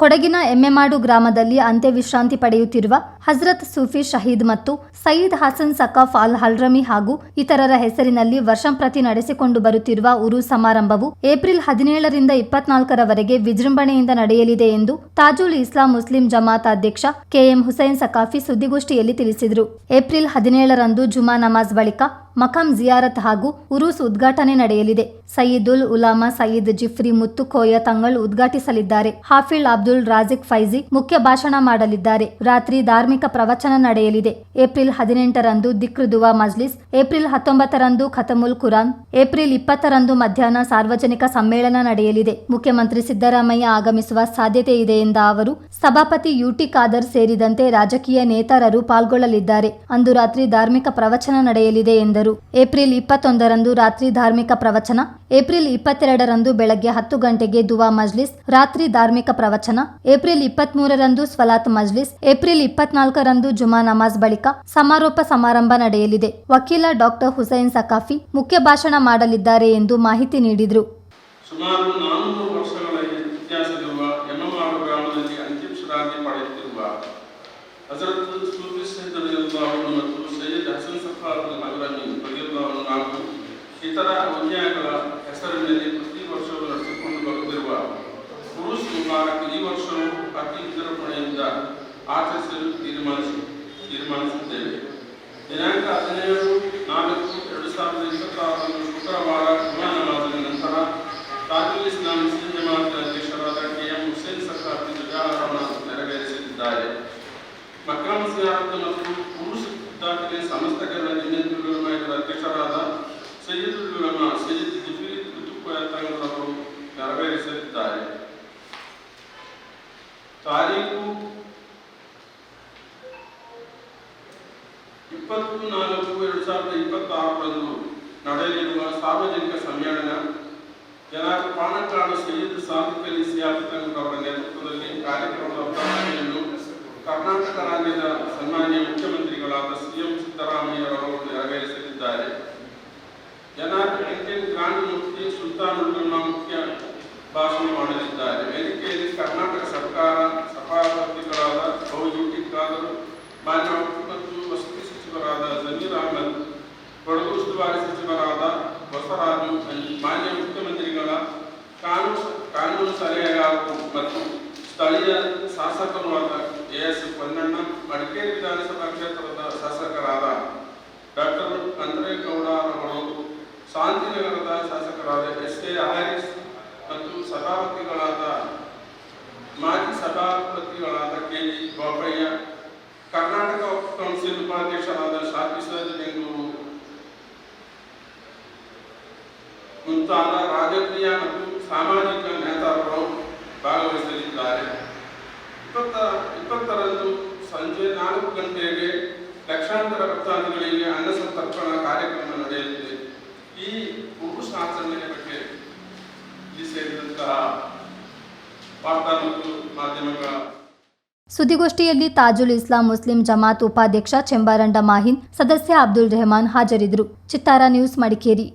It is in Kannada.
ಕೊಡಗಿನ ಎಮ್ಮೆಮಾಡು ಗ್ರಾಮದಲ್ಲಿ ಅಂತ್ಯವಿಶ್ರಾಂತಿ ಪಡೆಯುತ್ತಿರುವ ಹಜರತ್ ಸೂಫಿ ಶಹೀದ್ ಮತ್ತು ಸಯೀದ್ ಹಸನ್ ಸಕಾಫ್ ಅಲ್ ಹಲ್ರಮಿ ಹಾಗೂ ಇತರರ ಹೆಸರಿನಲ್ಲಿ ವರ್ಷಂಪ್ರತಿ ನಡೆಸಿಕೊಂಡು ಬರುತ್ತಿರುವ ಉರೂಸ್ ಸಮಾರಂಭವು ಏಪ್ರಿಲ್ 17ರಿಂದ 24ರವರೆಗೆ ವಿಜೃಂಭಣೆಯಿಂದ ನಡೆಯಲಿದೆ ಎಂದು ತಾಜುಲ್ ಇಸ್ಲಾಂ ಮುಸ್ಲಿಂ ಜಮಾತ್ ಅಧ್ಯಕ್ಷ ಕೆಎಂ ಹುಸೈನ್ ಸಕಾಫಿ ಸುದ್ದಿಗೋಷ್ಠಿಯಲ್ಲಿ ತಿಳಿಸಿದರು. ಏಪ್ರಿಲ್ 17ರಂದು ಜುಮಾ ನಮಾಜ್ ಬಳಿಕ ಮಕಾಂ ಜಿಯಾರತ್ ಹಾಗೂ ಉರೂಸ್ ಉದ್ಘಾಟನೆ ನಡೆಯಲಿದೆ. ಸಯೀದುಲ್ ಉಲಾಮಾ ಸಯೀದ್ ಜಿಫ್ರಿ ಮುತ್ತುಕೋಯ ತಂಗಳ್ ಉದ್ಘಾಟಿಸಲಿದ್ದಾರೆ. ಹಾಫಿಳ್ ಅಬ್ದುಲ್ ರಾಜಿಕ್ ಫೈಜಿ ಮುಖ್ಯ ಭಾಷಣ ಮಾಡಲಿದ್ದಾರೆ. ರಾತ್ರಿ ಧಾರ್ಮಿಕ ಪ್ರವಚನ ನಡೆಯಲಿದೆ. ಏಪ್ರಿಲ್ 18ರಂದು ದಿಕ್ರ್ ದುವಾ ಮಜ್ಲಿಸ್, ಏಪ್ರಿಲ್ 19ರಂದು ಖತಮುಲ್ ಕುರಾನ್, ಏಪ್ರಿಲ್ 20ರಂದು ಮಧ್ಯಾಹ್ನ ಸಾರ್ವಜನಿಕ ಸಮ್ಮೇಳನ ನಡೆಯಲಿದೆ. ಮುಖ್ಯಮಂತ್ರಿ ಸಿದ್ದರಾಮಯ್ಯ ಆಗಮಿಸುವ ಸಾಧ್ಯತೆ ಇದೆ ಎಂದ ಅವರು, ಸಭಾಪತಿ ಯುಟಿ ಖಾದರ್ ಸೇರಿದಂತೆ ರಾಜಕೀಯ ನೇತಾರರು ಪಾಲ್ಗೊಳ್ಳಲಿದ್ದಾರೆ. ಅಂದು ರಾತ್ರಿ ಧಾರ್ಮಿಕ ಪ್ರವಚನ ನಡೆಯಲಿದೆ ಎಂದರು. ಏಪ್ರಿಲ್ 21ರಂದು ರಾತ್ರಿ ಧಾರ್ಮಿಕ ಪ್ರವಚನ, ಏಪ್ರಿಲ್ 22ರಂದು ಬೆಳಗ್ಗೆ 10 ಗಂಟೆಗೆ ದುವಾ ಮಜ್ಲಿಸ್, ರಾತ್ರಿ ಧಾರ್ಮಿಕ ಪ್ರವಚನ, ಏಪ್ರಿಲ್ 23ರಂದು ಸ್ವಲಾತ್ ಮಜ್ಲಿಸ್, ಏಪ್ರಿಲ್ 24ರಂದು ಜುಮಾ ನಮಾಜ್ ಬಳಿಕ ಸಮಾರೋಪ ಸಮಾರಂಭ ನಡೆಯಲಿದೆ. ವಕೀಲ ಡಾಕ್ಟರ್ ಹುಸೈನ್ ಸಕಾಫಿ ಮುಖ್ಯ ಭಾಷಣ ಮಾಡಲಿದ್ದಾರೆ ಎಂದು ಮಾಹಿತಿ ನೀಡಿದರು. ಸುಮಾರು 400 ವರ್ಷಗಳ ಇತಿಹಾಸವಿರುವ ಎಮ್ಮೆಮಾಡು ಗ್ರಾಮದಲ್ಲಿ ಅಂತ್ಯವಿಶ್ರಾಂತಿ ಪಡೆಯುತ್ತಿರುವ ಹಜರತ್ ಸೂಫಿ ಶಹೀದ್ ರಲಿಯಲ್ಲಾಹು ಮತ್ತು ಸಯ್ಯದ್ ಹಸನ್ ಸಕಾಫ್ ಅಲ್ ಹಲ್ರಮಿ ರಲಿಯಲ್ಲಾಹು ಹಾಗೂ ಇತರ ಔಲಿಯಾಗಳ ಹೆಸರಿನಲ್ಲಿ ಪ್ರತಿ ವರ್ಷವೂ ನಡೆಸಿಕೊಂಡು ಬರುತ್ತಿರುವ ಉರೂಸ್ ಮುಬಾರಕ್ ಈ ವರ್ಷವೂ ಅತಿ ವಿಜೃಂಭಣೆಯಿಂದ ಆಚರಿಸಲು ತೀರ್ಮಾನಿಸಿದ್ದೇವೆ. ದಿನಾಂಕ 17/4/2026ರಂದು ಶುಕ್ರವಾರ ಜುಮಾ ನಮಾಜಿನ ನಂತರ ತಾಜುಲ್ ಇಸ್ಲಾಂ ಮುಸ್ಲಿಂ ಜಮಾತ್ ಅಧ್ಯಕ್ಷರಾದ ಕೆಎಂ ಹುಸೈನ್ ಸಕಾಫಿ ಧ್ವಜಾರೋಹಣ ನೆರವೇರಿಸಲಿದ್ದಾರೆ. ಮಕಾಂ ಜಿಯಾರತ್ ಮತ್ತು ಉರೂಸ್ ಉದ್ಘಾಟನೆ ಸಮಸ್ತ ಕೇರಳ ಜಮಿಯತುಲ್ ಉಲಮಾಗಳ ಅಧ್ಯಕ್ಷರಾದ ಸಯ್ಯದುಲ್ ಉಲಮಾ ಸಯ್ಯದ್ ಜಿಫ್ರಿ ಮುತ್ತುಕೋಯ ತಂಗಳವರು ನೆರವೇರಿಸಲಿದ್ದಾರೆ. ತಾರೀಖು 20/4/2026ರಂದು ನಡೆಯಲಿರುವ ಸಾರ್ವಜನಿಕ ಸಮ್ಮೇಳನ ಜನಾಬ್ ಪಾಣಕ್ಕಾಡು ಸಯ್ಯದ್ ಸಾದಿಕ್ ಅಲಿ ಸಿಯಾಫ್ ತಂಗಳವರ ನೇತೃತ್ವದಲ್ಲಿ ಕಾರ್ಯಕ್ರಮದ ಉದ್ಘಾಟನೆಯನ್ನು ಕರ್ನಾಟಕ ರಾಜ್ಯದ ಸನ್ಮಾನ್ಯ ಮುಖ್ಯಮಂತ್ರಿಗಳಾದ ಸಿಎಂ ಸಿದ್ದರಾಮಯ್ಯರವರು ನೆರವೇರಿಸಲಿದ್ದಾರೆ. ಜನಾಬ್ ಇಂಡಿಯನ್ ಗ್ರಾಂಡ್ ಮುಫ್ತಿ ಸುಲ್ತಾನುಲ್ ಉಲಮಾ ಮುಖ್ಯ ಭಾಷಣ ಮಾಡಲಿದ್ದಾರೆ. ವೇದಿಕೆಯಲ್ಲಿ ಕರ್ನಾಟಕ ಸರ್ಕಾರ ಸಭಾಪತಿಗಳಾದ ಯುಟಿ ಖಾದರ್, ಮಾನ್ಯ ಮತ್ತು ವಸತಿ ಸಚಿವರಾದ ಜಮೀರ್ ಅಹಮದ್, ಕೊಡಗು ಉಸ್ತುವಾರಿ ಸಚಿವರಾದ ಬಸವರಾಜು, ಮಾನ್ಯ ಮುಖ್ಯಮಂತ್ರಿಗಳ ಕಾನೂನು ಸಲಹೆಗಾರರು ಮತ್ತು ಸ್ಥಳೀಯ ಶಾಸಕರು ಆದ ಎಸ್ ಪೊನ್ನಣ್ಣ, ಮಡಿಕೇರಿ ವಿಧಾನಸಭಾ ಕ್ಷೇತ್ರದ ಶಾಸಕರಾದ ಡಾಕ್ಟರ್ ಅಂದ್ರೇಗೌಡರವರು, ಶಾಂತಿನಗರದ ಶಾಸಕರಾದ ಎಸ್.ಎ. ಹ್ಯಾರಿಸ್ ಮತ್ತು ಮಾಜಿ ಸಭಾಪತಿಗಳಾದ ಕೆ.ಜಿ. ಬೋಪಯ್ಯ, ಕರ್ನಾಟಕ ಕೌನ್ಸಿಲ್ ಉಪಾಧ್ಯಕ್ಷರಾದ ಶಾಫಿ ಸೈಯದ್ ಬೆಂಗಳೂರು ಮುಂತಾದ ರಾಜಕೀಯ ಮತ್ತು ಸಾಮಾಜಿಕ ನೇತಾರರು ಭಾಗವಹಿಸಲಿದ್ದಾರೆ. 20ರಂದು ಸಂಜೆ 4 ಗಂಟೆಗೆ ಲಕ್ಷಾಂತರ ಭಕ್ತಾದಿಗಳಿಗೆ ಅನ್ನ ಸಂತರ್ಪಣಾ ಕಾರ್ಯಕ್ರಮ ನಡೆಯಲಿದೆ. ಈ ಉರೂಸ್ ಆಚರಣೆಯ ಬಗ್ಗೆ ಇಲ್ಲಿ ಸೇರಿದಂತಹ ವಾರ್ತಾ ಮತ್ತು ಮಾಧ್ಯಮಗಳ ಸುದ್ದಿಗೋಷ್ಠಿಯಲ್ಲಿ ತಾಜುಲ್ ಇಸ್ಲಾಂ ಮುಸ್ಲಿಂ ಜಮಾತ್ ಉಪಾಧ್ಯಕ್ಷ ಚೆಂಬಾರಂಡ ಮಾಹಿನ್, ಸದಸ್ಯ ಅಬ್ದುಲ್ ರೆಹಮಾನ್ ಹಾಜರಿದ್ದರು. ಚಿತ್ತಾರ ನ್ಯೂಸ್, ಮಡಿಕೇರಿ.